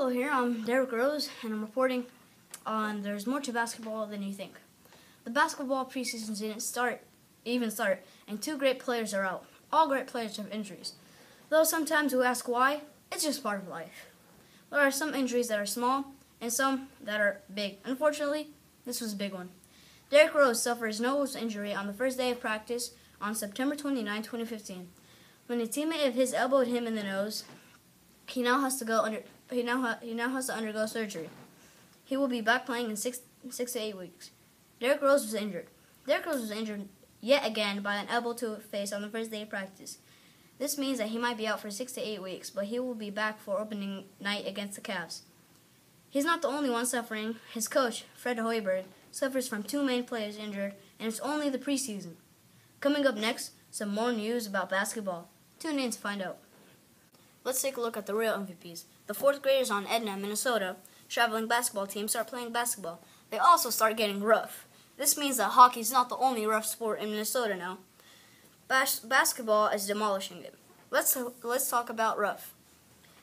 Hello, here I'm Derek Rose, and I'm reporting on there's more to basketball than you think. The basketball preseason didn't even start, and two great players are out. All great players have injuries. Though sometimes we ask why, it's just part of life. There are some injuries that are small, and some that are big. Unfortunately, this was a big one. Derek Rose suffered his nose injury on the first day of practice on September 29, 2015. When a teammate of his elbowed him in the nose, he now has to undergo surgery. He will be back playing in 6 to 8 weeks. Derek Rose was injured. Derek Rose was injured yet again by an elbow to the face on the first day of practice. This means that he might be out for 6 to 8 weeks, but he will be back for opening night against the Cavs. He's not the only one suffering. His coach, Fred Hoiberg, suffers from two main players injured, and it's only the preseason. Coming up next, some more news about basketball. Tune in to find out. Let's take a look at the real MVPs. The fourth graders on Edna, Minnesota, traveling basketball team start playing basketball. They also start getting rough. This means that hockey is not the only rough sport in Minnesota now. Basketball is demolishing it. Let's talk about rough.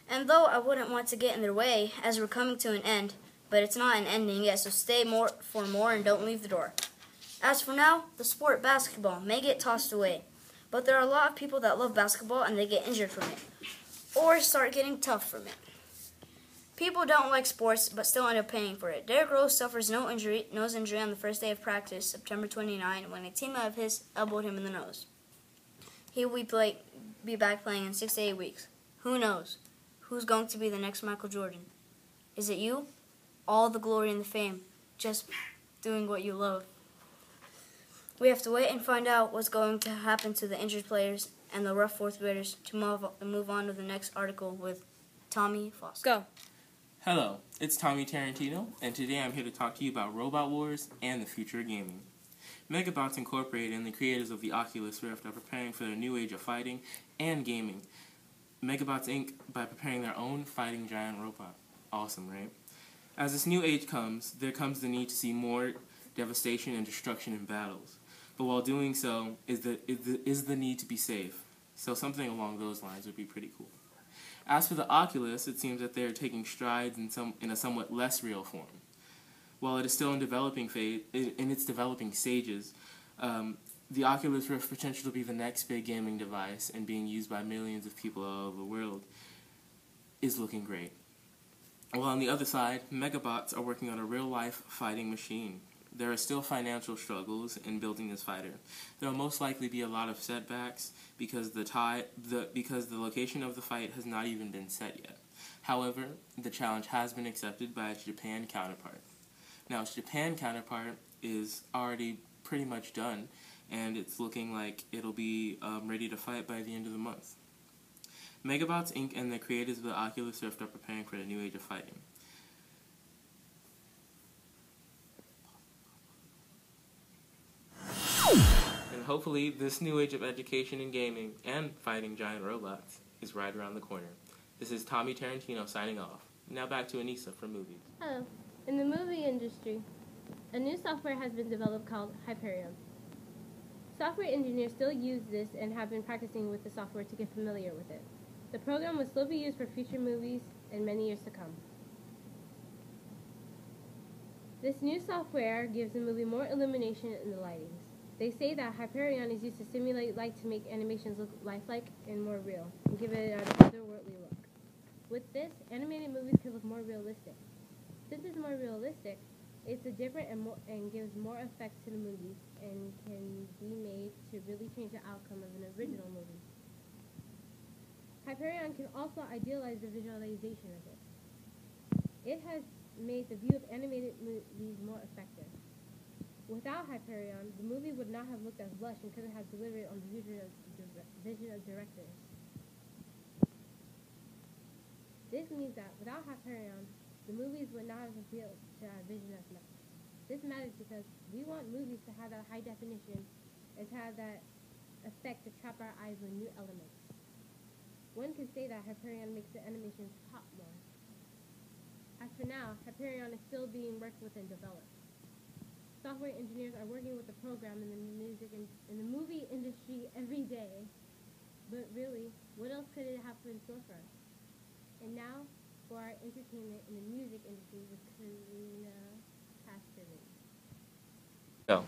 And though I wouldn't want to get in their way, as we're coming to an end, but it's not an ending yet, so stay for more and don't leave the door. As for now, the sport basketball may get tossed away, but there are a lot of people that love basketball and they get injured from it, or start getting tough from it. People don't like sports, but still end up paying for it. Derek Rose suffers nose injury on the first day of practice, September 29, when a teammate of his elbowed him in the nose. He will be back playing in 6 to 8 weeks. Who knows? Who's going to be the next Michael Jordan? Is it you? All the glory and the fame, just doing what you love. We have to wait and find out what's going to happen to the injured players and the rough fourth graders to move on to the next article with Tommy Foster. Go. Hello, it's Tommy Tarantino, and today I'm here to talk to you about Robot Wars and the future of gaming. Megabots Incorporated and the creators of the Oculus Rift are preparing for their new age of fighting and gaming. Megabots Inc. by preparing their own fighting giant robot. Awesome, right? As this new age comes, there comes the need to see more devastation and destruction in battles. But while doing so, is the need to be safe. So something along those lines would be pretty cool. As for the Oculus, it seems that they are taking strides in a somewhat less real form. While it is still in its developing stages, the Oculus Rift potential to be the next big gaming device and being used by millions of people all over the world is looking great. While on the other side, Megabots are working on a real-life fighting machine. There are still financial struggles in building this fighter. There will most likely be a lot of setbacks because the location of the fight has not even been set yet. However, the challenge has been accepted by its Japan counterpart. Now, its Japan counterpart is already pretty much done, and it's looking like it'll be ready to fight by the end of the month. Megabots Inc. and the creators of the Oculus Rift are preparing for the new age of fighting. And hopefully this new age of education and gaming and fighting giant robots is right around the corner. This is Tommy Tarantino signing off. Now back to Anisah for movies. Hello. In the movie industry, a new software has been developed called Hyperion. Software engineers still use this and have been practicing with the software to get familiar with it. The program will still be used for future movies and many years to come. This new software gives the movie more illumination in the lightings. They say that Hyperion is used to simulate light to make animations look lifelike and more real, and give it an otherworldly look. With this, animated movies can look more realistic. Since it's more realistic, it's different and gives more effect to the movie and can be made to really change the outcome of an original movie. Hyperion can also idealize the visualization of it. It has made the view of animated movies more effective. Without Hyperion, the movie would not have looked as lush and couldn't have delivered on the vision of directors. This means that without Hyperion, the movies would not have appealed to our vision as much. This matters because we want movies to have that high definition and to have that effect to trap our eyes with new elements. One can say that Hyperion makes the animations pop more. As for now, Hyperion is still being worked with and developed. Software engineers are working with the program in the movie industry every day. But really, what else could it have in store for us? And now, for our entertainment in the music industry with Karina Kasperman. Go.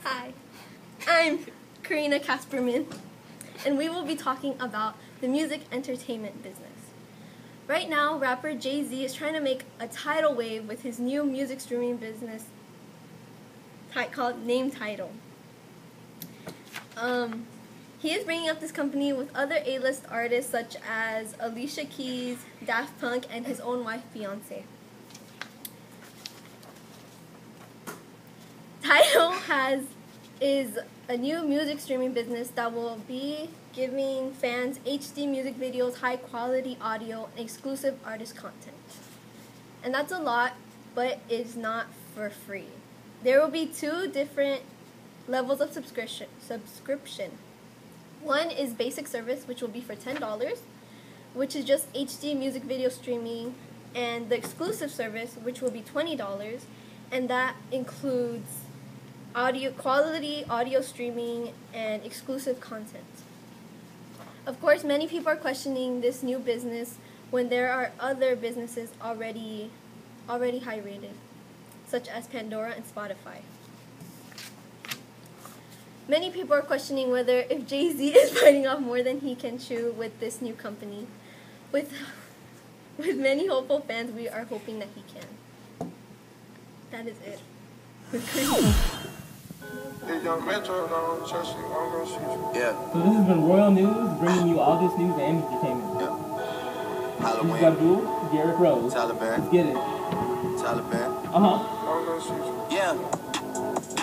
Hi, I'm Karina Kasperman, and we will be talking about the music entertainment business. Right now, rapper Jay-Z is trying to make a tidal wave with his new music streaming business called Name Tidal. He is bringing up this company with other A-list artists such as Alicia Keys, Daft Punk, and his own wife, Beyonce. Tidal is a new music streaming business that will be giving fans HD music videos, high quality audio, and exclusive artist content. And that's a lot, but it's not for free. There will be two different levels of subscription. One is basic service, which will be for $10, which is just HD music video streaming, and the exclusive service, which will be $20, and that includes quality audio streaming and exclusive content. Of course, many people are questioning this new business when there are other businesses already high rated, such as Pandora and Spotify. Many people are questioning whether if Jay-Z is biting off more than he can chew with this new company. With many hopeful fans, we are hoping that he can. That is it. Yeah. So this has been Royal News, bringing you all this news and entertainment. Yeah. This is Halloween. Abdul, Garrett Rose. Taliban. Let's get it. Taliban. Yeah.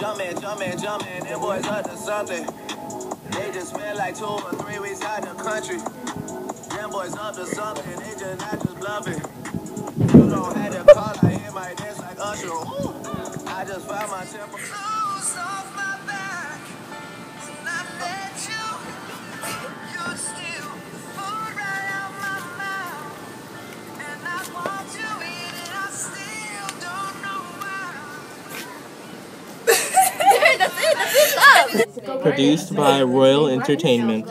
Jumpin', them boys up to something. They just spent like 2 or 3 weeks out the country. Them boys up to something, they just not just bluffing. You don't have to call, I hear my dance like Usher. Ooh. I just found my temper. Closed off my back, and I let you still fall right out my mouth. And I want you in it, I still don't know why. That's it, stop! Produced by Royal Entertainment.